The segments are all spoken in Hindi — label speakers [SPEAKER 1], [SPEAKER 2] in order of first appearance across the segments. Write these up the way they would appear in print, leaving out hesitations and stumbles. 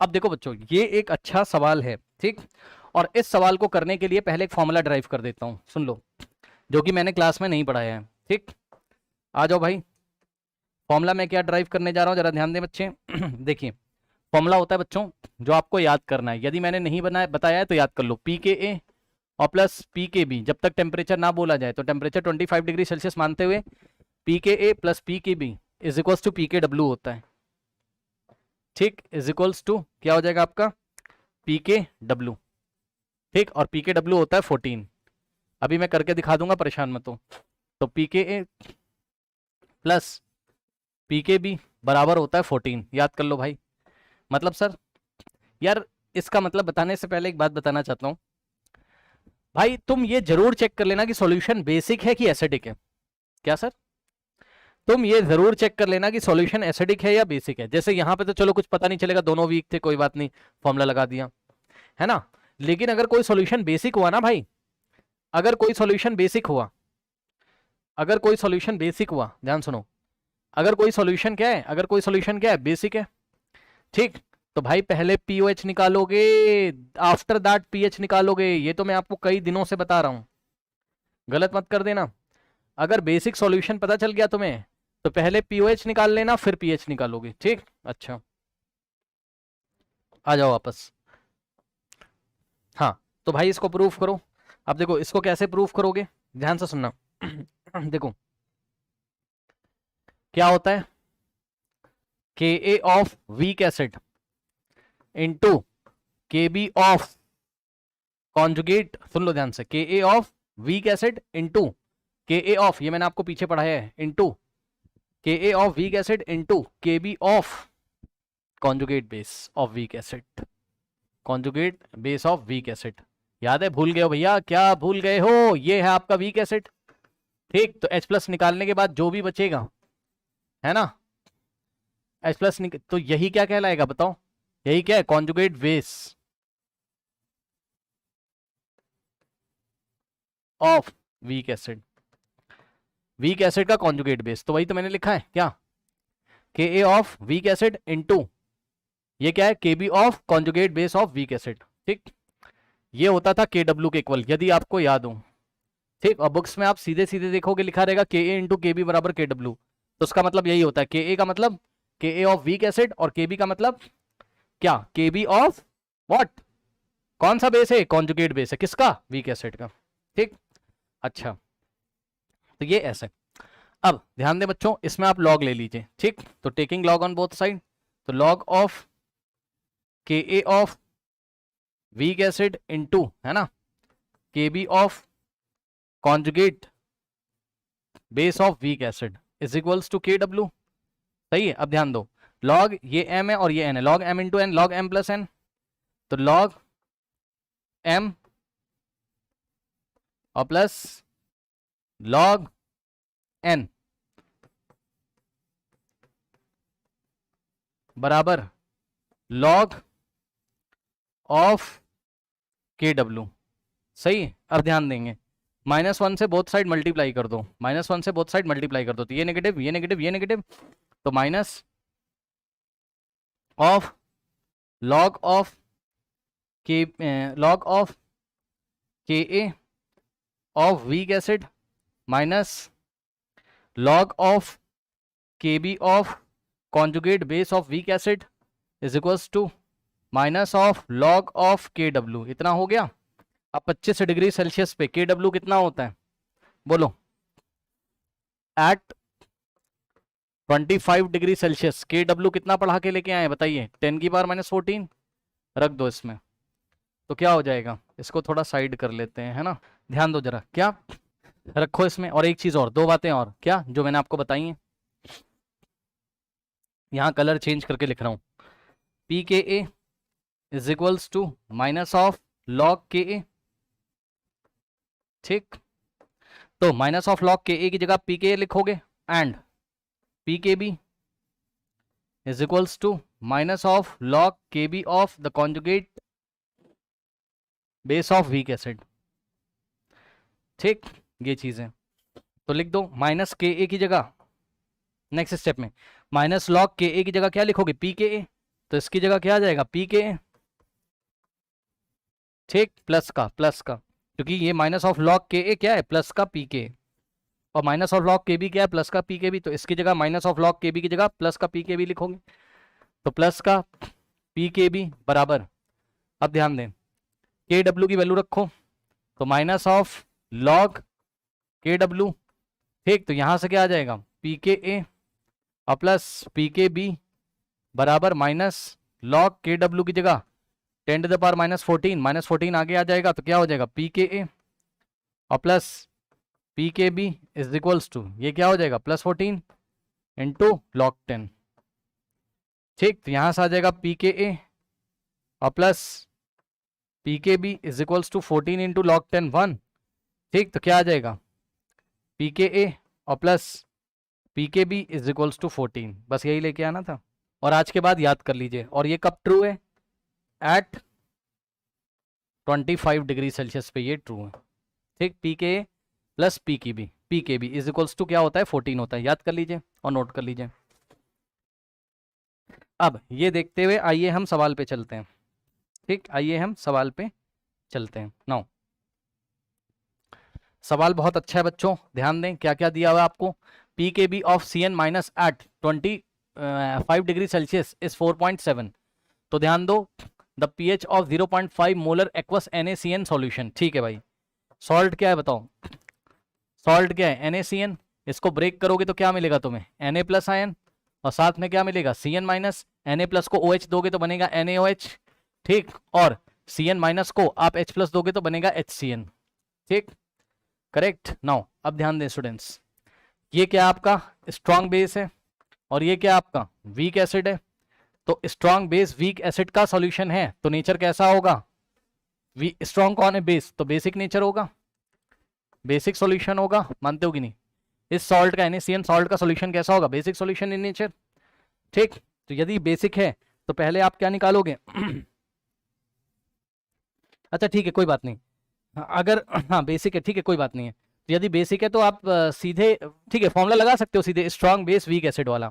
[SPEAKER 1] अब देखो बच्चों, ये एक अच्छा सवाल है, ठीक। और इस सवाल को करने के लिए पहले एक फॉर्मूला ड्राइव कर देता हूं, सुन लो, जो कि मैंने क्लास में नहीं पढ़ाया है, ठीक। आ जाओ भाई, फॉर्मूला मैं क्या ड्राइव करने जा रहा हूं, जरा ध्यान दें बच्चे। देखिए, फॉर्मूला होता है बच्चों जो आपको याद करना है, यदि मैंने नहीं बनाया बताया है तो याद कर लो। पी के ए और प्लस पी के बी, जब तक टेम्परेचर ना बोला जाए तो टेम्परेचर 25 डिग्री सेल्सियस मानते हुए P K A plus P K B is equals to P K W होता है, ठीक। इज इक्वल्स टू क्या हो जाएगा आपका, पी के डब्ल्यू, ठीक। और पी के डब्ल्यू होता है 14। अभी मैं करके दिखा दूंगा, परेशान मत हो। तो P K A plus P K B बराबर होता है 14, याद कर लो भाई। मतलब सर, यार इसका मतलब बताने से पहले एक बात बताना चाहता हूं भाई, तुम ये जरूर चेक कर लेना कि सॉल्यूशन बेसिक है कि एसिडिक है। क्या सर, तुम ये जरूर चेक कर लेना कि सॉल्यूशन एसिडिक है या बेसिक है। जैसे यहां पे तो चलो कुछ पता नहीं चलेगा, दोनों वीक थे, कोई बात नहीं, फॉर्मूला लगा दिया, है ना। लेकिन अगर कोई सॉल्यूशन बेसिक हुआ ना भाई, अगर कोई सॉल्यूशन बेसिक हुआ, अगर कोई सॉल्यूशन बेसिक हुआ, ध्यान सुनो, अगर कोई सॉल्यूशन क्या है, अगर कोई सॉल्यूशन क्या है, बेसिक है, ठीक। तो भाई पहले पीओएच निकालोगे, आफ्टर दैट पीएच निकालोगे। ये तो मैं आपको कई दिनों से बता रहा हूं, गलत मत कर देना। अगर बेसिक सॉल्यूशन पता चल गया तुम्हें तो पहले पीओएच निकाल लेना, फिर पीएच निकालोगे, ठीक। अच्छा, आ जाओ वापस। हाँ, तो भाई इसको प्रूफ करो। अब देखो इसको कैसे प्रूफ करोगे, ध्यान से सुनना। देखो क्या होता है, के ए of weak acid into K B of conjugate, सुन लो ध्यान से, के ए of weak acid into K A of, ये मैंने आपको पीछे पढ़ाया है, into K A of weak acid into K B of conjugate base of weak acid, conjugate base of weak acid. याद है, भूल गए हो भैया, क्या भूल गए हो, ये है आपका वीक एसिड, ठीक। तो H प्लस निकालने के बाद जो भी बचेगा, है ना, H प्लस तो यही क्या कहलाएगा बताओ, यही क्या है, conjugate base of weak acid, weak acid का कॉन्जुगेट बेस। तो वही तो मैंने लिखा है, क्या, K A of weak acid into ये क्या है, K B of conjugate base of weak acid, ठीक। ये होता था के डब्ल्यू के इक्वल, यदि आपको याद हो, ठीक। और बुक्स में आप सीधे सीधे देखोगे लिखा रहेगा के ए इंटू के बी बराबर के डब्ल्यू। तो उसका मतलब यही होता है, के ए का मतलब के ए ऑफ वीक एसिड और के बी का मतलब क्या, के बी ऑफ व्हाट, कौन सा बेस है, कॉन्जुगेट बेस है, किसका, वीक एसिड का, ठीक। अच्छा, तो ये ऐसे। अब ध्यान दें बच्चों, इसमें आप लॉग ले लीजिए, ठीक। तो taking log on both side, तो log of K A of weak acid into, है ना, K B of conjugate base of weak acid is equals to K W. सही है। अब ध्यान दो, लॉग ये एम है और ये एन है, log M into N, log M plus N, तो लॉग एम और प्लस लॉग एन बराबर लॉग ऑफ के डब्ल्यू। सही है। अब ध्यान देंगे, -1 से बोथ साइड मल्टीप्लाई कर दो, -1 से बोथ साइड मल्टीप्लाई कर दो, तो ये नेगेटिव, ये नेगेटिव, ये नेगेटिव, तो minus of log of K, log of K A of weak acid minus log of K B of conjugate base of weak acid is equals to minus of log of K डब्ल्यू। इतना हो गया। अब 25 डिग्री सेल्सियस पे के डब्ल्यू कितना होता है, बोलो, एट 25 डिग्री सेल्सियस के डब्ल्यू कितना पढ़ा के लेके आए बताइए, 10 की पावर -14 रख दो इसमें, तो क्या हो जाएगा, इसको थोड़ा साइड कर लेते हैं, है ना। ध्यान दो जरा, क्या रखो इसमें, और एक चीज और, दो बातें और, क्या, जो मैंने आपको बताई हैं, यहां कलर चेंज करके लिख रहा हूं, p K a is equals to minus of log K a, ठीक। तो माइनस ऑफ लॉग के ए की जगह पी के ए लिखोगे, and p K B is equals to minus of log K B of the conjugate base of weak acid, ठीक। ये चीजें तो लिख दो, माइनस के ए की जगह, नेक्स्ट स्टेप में माइनस लॉग के ए की जगह क्या लिखोगे, पी के ए, तो इसकी जगह क्या आ जाएगा, पी के, ठीक, प्लस का, क्योंकि ये माइनस ऑफ लॉग के ए क्या है, प्लस का पी के, और minus of log K B क्या है, प्लस का पी के बी। तो इसकी जगह minus of log K B की जगह प्लस का पी के बी लिखोगे, तो प्लस का पी के बी बराबर, अब ध्यान दें, के डब्ल्यू की वैल्यू रखो, तो माइनस ऑफ लॉग के डब्ल्यू, ठीक, तो यहां से क्या आ जाएगा, पी के ए और प्लस पी के बी बराबर माइनस लॉग के डब्ल्यू की जगह 10 टू द पावर -14 आगे आ जाएगा, तो क्या हो जाएगा, पी के ए और plus P K B is equals to, ये क्या हो जाएगा, +14 इंटू लॉग 10, ठीक, तो यहां से आ जाएगा पी के ए और plus P K B is equals to 14 into log 10 1, ठीक, तो क्या आ जाएगा, पी के ए और plus P K B is equals to 14, बस यही लेके आना था। और आज के बाद याद कर लीजिए, और ये कब ट्रू है, एट 25 डिग्री सेल्सियस पे ये ट्रू है, ठीक, P K A plus P K B is equals to क्या होता है, 14 होता है, याद कर लीजिए और नोट कर लीजिए। अब ये देखते हुए आइए हम सवाल पे चलते हैं, ठीक, आइए हम सवाल पे चलते हैं। नाउ सवाल बहुत अच्छा है बच्चों, ध्यान दें क्या क्या दिया हुआ है आपको, P K B of C N minus at 25 degree Celsius is 4.7, तो ध्यान दो, the pH of 0.5 molar aqueous NaCN solution, ठीक है भाई, सॉल्ट क्या है बताओ, सॉल्ट क्या है, NaCN, इसको ब्रेक करोगे तो क्या मिलेगा तुम्हें, Na प्लस आयन, और साथ में क्या मिलेगा, Cn माइनस, Na प्लस को OH दोगे तो बनेगा NaOH, ठीक, और Cn माइनस को आप H प्लस दोगे तो बनेगा HCN, ठीक, करेक्ट। नाउ अब ध्यान दें स्टूडेंट्स, ये क्या आपका स्ट्रॉन्ग बेस है और ये क्या आपका वीक एसिड है, तो स्ट्रॉन्ग बेस वीक एसिड का सॉल्यूशन है, तो नेचर कैसा होगा, स्ट्रॉन्ग कौन है, बेस, तो बेसिक नेचर होगा, बेसिक सॉल्यूशन होगा, मानते हो कि नहीं, इस सॉल्ट का NaCN सॉल्ट का सॉल्यूशन कैसा होगा, बेसिक सॉल्यूशन इन नेचर, ठीक, तो यदि बेसिक है तो पहले आप क्या निकालोगे अच्छा ठीक है कोई बात नहीं, अगर हाँ बेसिक है, ठीक है कोई बात नहीं है, तो यदि बेसिक है तो आप सीधे, ठीक है, फॉर्मूला लगा सकते हो सीधे, स्ट्रॉन्ग बेस वीक एसिड वाला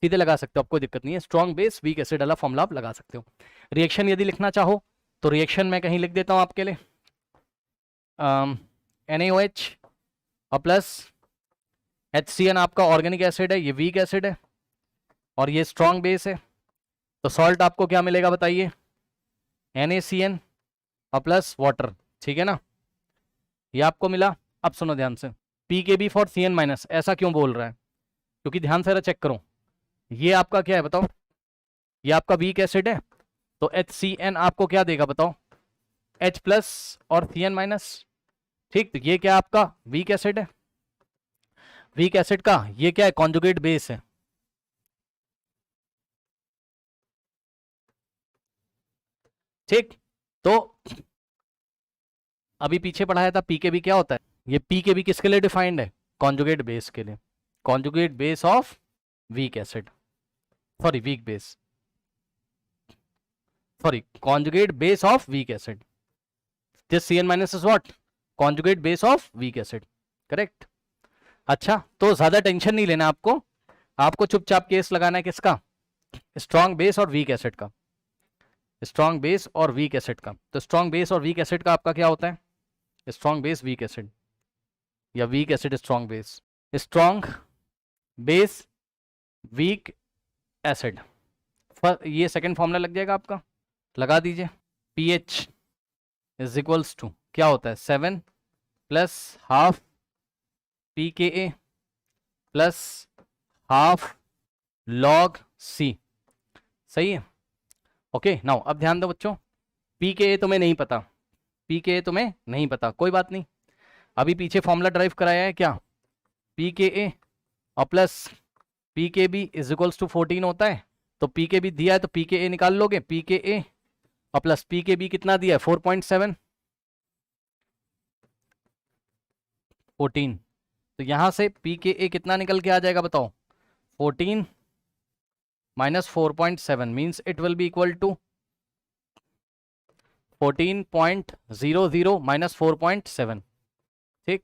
[SPEAKER 1] सीधे लगा सकते हो, आप कोई दिक्कत नहीं है, स्ट्रॉन्ग बेस वीक एसिड वाला फॉर्मूला आप लगा सकते हो। रिएक्शन यदि लिखना चाहो तो रिएक्शन मैं कहीं लिख देता हूँ आपके लिए, NaOH और प्लस HCN आपका ऑर्गेनिक एसिड है, ये वीक एसिड है और ये स्ट्रॉन्ग बेस है, तो सॉल्ट आपको क्या मिलेगा बताइए, NaCN और प्लस वाटर, ठीक है ना, ये आपको मिला। अब सुनो ध्यान से, P K B for Cn minus, ऐसा क्यों बोल रहा है, क्योंकि ध्यान से चेक करो, ये आपका क्या है बताओ, ये आपका वीक एसिड है, तो HCN आपको क्या देगा बताओ, H प्लस और Cn माइनस, ठीक, तो ये क्या आपका वीक एसिड है, वीक एसिड का ये क्या है, कॉन्जुगेट बेस है, ठीक, तो अभी पीछे पढ़ाया था पीकेबी क्या होता है, ये पीकेबी किसके लिए डिफाइंड है, कॉन्जुगेट बेस के लिए, conjugate base of weak acid, sorry weak base, sorry conjugate base of weak acid, this Cn minus is what, conjugate base of weak acid, correct. अच्छा तो ज्यादा टेंशन नहीं लेना आपको, आपको चुपचाप केस लगाना है किसका, स्ट्रॉन्ग बेस और वीक एसिड का, स्ट्रॉन्ग बेस और वीक एसिड का, तो स्ट्रॉन्ग बेस और वीक एसिड का आपका क्या होता है, स्ट्रॉन्ग बेस वीक एसिड या weak acid strong base, strong base weak acid, ये सेकंड फॉर्मूला लग जाएगा आपका, लगा दीजिए, पीएच इज इक्वल्स टू क्या होता है 7 plus half P K A plus half log c, सही है, ओके। नाउ अब ध्यान दो बच्चों, पी के ए तुम्हें नहीं पता, पी के ए तुम्हें नहीं पता, कोई बात नहीं, अभी पीछे फॉर्मूला ड्राइव कराया है क्या, पी के ए और plus P K B is equals to 14 होता है, तो पी के बी दिया है तो पी के ए निकाल लोगे, पी के ए और प्लस पी के बी कितना दिया है 4.7 14, तो यहां से पी के ए कितना निकल के आ जाएगा बताओ, 14 minus 4.7 means it will be equal to 14.00 minus 4.7, ठीक,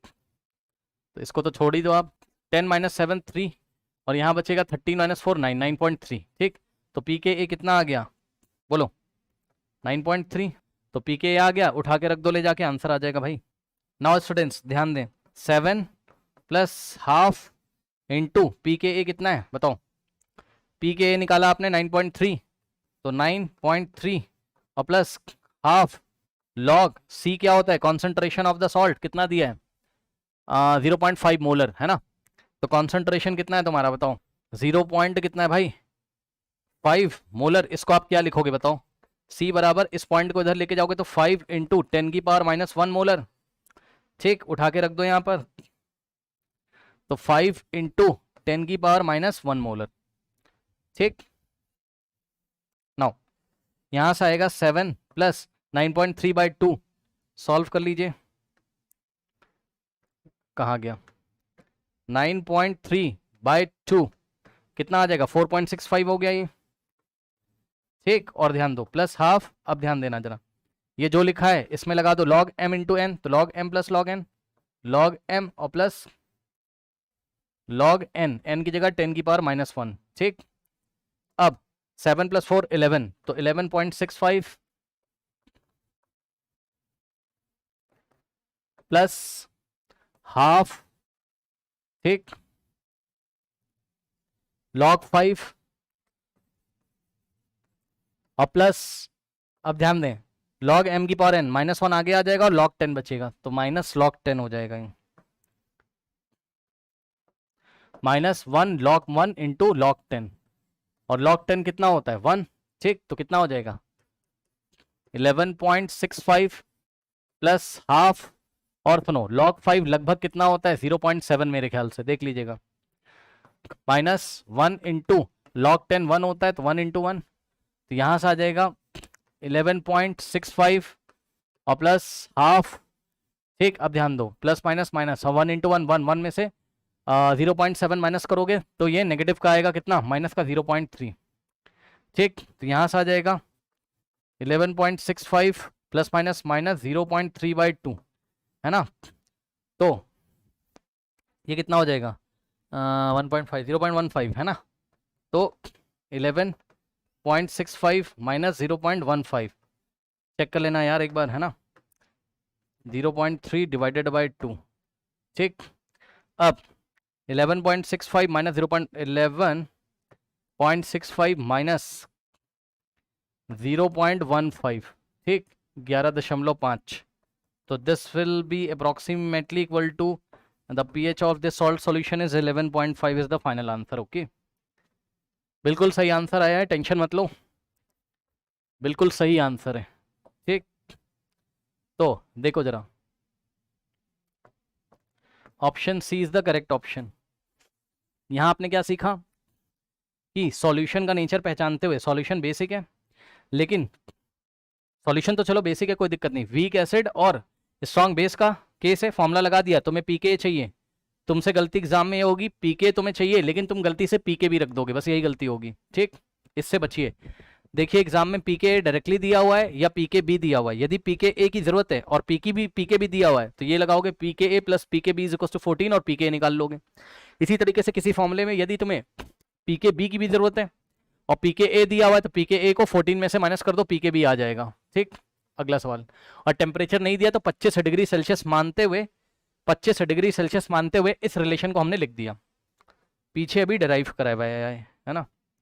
[SPEAKER 1] तो इसको तो छोड़ ही दो आप, 10 माइनस 7 3 और यहाँ बचेगा 13 माइनस 4 9 9.3, ठीक, तो पी के ए कितना आ गया बोलो 9.3, तो पी के ए आ गया, उठा के रख दो ले जाके, आंसर आ जाएगा भाई। नाउ स्टूडेंट्स ध्यान दें, 7 plus half into P K ए कितना है बताओ। पी के ए निकाला आपने 9.3, तो 9.3 और प्लस हाफ लॉग सी क्या होता है, कॉन्सेंट्रेशन ऑफ द सॉल्ट कितना दिया है 0.5 मोलर है ना। तो कॉन्सेंट्रेशन कितना है तुम्हारा बताओ, 0 पॉइंट कितना है भाई 5 मोलर। इसको आप क्या लिखोगे बताओ, C बराबर इस पॉइंट को इधर लेके जाओगे तो 5 इंटू 10 की पावर -1 मोलर। ठीक, उठा के रख दो यहाँ पर, तो 5 इंटू 10 की पावर -1 मोलर। ठीक, नाउ यहाँ से आएगा 7 प्लस 9.3/2, सॉल्व कर लीजिए। कहाँ गया 9.3/2 कितना आ जाएगा 4.65 हो गया ये। ठीक, और ध्यान दो प्लस हाफ, अब ध्यान देना जरा, ये जो लिखा है इसमें लगा दो log m इंटू एन, तो log m plus log n, log m और प्लस log n, n की जगह 10 की पावर -1। ठीक, अब 7 प्लस 4 11, तो 11.65 प्लस हाफ, ठीक, log 5 और प्लस, अब ध्यान दें log m की पावर n, -1 आगे आ जाएगा और log 10 बचेगा, तो -log 10 हो जाएगा ये, -1 log 1 इंटू log 10, और log 10 कितना होता है 1। ठीक, तो कितना हो जाएगा 11.65 प्लस हाफ, और सुनो log 5 लगभग कितना होता है 0.7 मेरे ख्याल से, देख लीजिएगा, -1 इंटू log 10 1 होता है, तो 1 इंटू 1, तो यहाँ से आ जाएगा 11.65 और प्लस हाफ। ठीक, अब ध्यान दो प्लस माइनस माइनस, 1 इंटू 1 1, 1 में से 0.7 माइनस करोगे तो ये नेगेटिव का आएगा कितना, माइनस का 0.3। ठीक, तो यहाँ से आ जाएगा 11.65 प्लस माइनस माइनस 0.3/2 है ना। तो ये कितना हो जाएगा 1.5 0.15 है ना, तो 11.65 माइनस 0.15 चेक कर लेना यार एक बार है ना, 0.3 डिवाइडेड बाई 2। ठीक, अब 11.65 माइनस 11.65 माइनस 0.15, ठीक 11.5, तो this will be approximately equal to the pH of this salt solution is 11.5 is the final answer. Okay, बिल्कुल सही आंसर आया है, टेंशन मत लो, बिल्कुल सही आंसर है। ठीक, तो देखो जरा, option C is the correct option. यहां आपने क्या सीखा कि सॉल्यूशन का नेचर पहचानते हुए, सॉल्यूशन बेसिक है, लेकिन सॉल्यूशन तो चलो बेसिक है कोई दिक्कत नहीं, वीक एसिड और स्ट्रॉन्ग बेस का केस है, फॉर्मूला लगा दिया, तुम्हें पीके चाहिए, तुमसे गलती एग्जाम में ये होगी पीके तुम्हें चाहिए लेकिन तुम गलती से पीके भी रख दोगे, बस यही गलती होगी। ठीक, इससे बचिए। देखिए एग्जाम में पीके डायरेक्टली दिया हुआ है या पीके बी दिया हुआ है, यदि पीके ए की जरूरत है और पीके बी दिया हुआ है तो ये लगाओगे p K a plus p K b is equal to 14 और पीके ए निकाल लोगे। इसी तरीके से किसी फॉर्मूले में यदि तुम्हें पीके बी की भी जरूरत है और पीके ए दिया हुआ है तो पीके ए को 14 में से माइनस कर दो, पीके बी आ जाएगा। ठीक, अगला सवाल, और टेम्परेचर नहीं दिया तो 25 डिग्री सेल्सियस मानते हुए, 25 डिग्री सेल्सियस मानते हुए इस रिलेशन को हमने लिख दिया, पीछे अभी डिराइव कराया है ना।